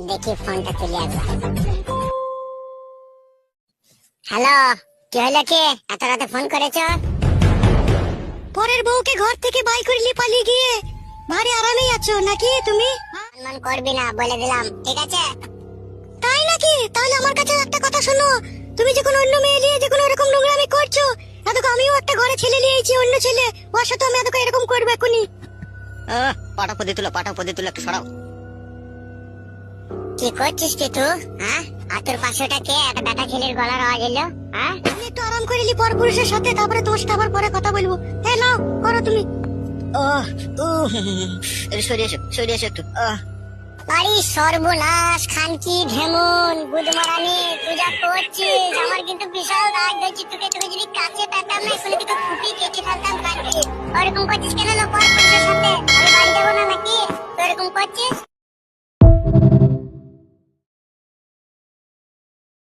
দেখি ফোনটা তুলি একবার। হ্যালো, কি হলো? কে এত রাতে ফোন করেছো? পরের বউকে ঘর থেকে বাই করলি পালিয়ে গিয়ে ভারী আরামেই আছো নাকি তুমি? মন করবি না বলে দিলাম, ঠিক আছে? তাই নাকি? তাহলে আমার কাছে একটা কথা শোনো, তুমি যখন অন্য মেয়ে নিয়ে যখন এরকম নোংরামি করছো, এতকে আমিও একটা ঘরে ছেলে নিয়েছি, অন্য ছেলে, ওর সাথে আমি এতকে এরকম করবো এখনই। পাটা পদি তুলো একটু সরাও। কি করছিস কি তুই? হ্যাঁ, আর তোর পাশেটা কে? একটা বেটা ছেলের গলার আওয়াজ এলো। হ্যাঁ, আমি একটু আরাম করে নি পর পুরুষের সাথে, তারপরে তোমার সাথে আবার পরে কথা বলবো। হ্যাঁ নাও করো তুমি। সরিয়ে এসো একটু। বাড়ি সর্বনাশ, খানকি ঢেমন গুদমারানি, তুই যা করছিস আমার কিন্তু বিশাল রাগ হয়েছে। তোকে যদি কাছে পেতাম না, এখানে তোকে খুঁটি কেটে ফেলতাম কাটে। ওরকম করছিস কেন? পর পুরুষের সাথে আমি বাড়ি যাবো না নাকি? তুই এরকম করছিস?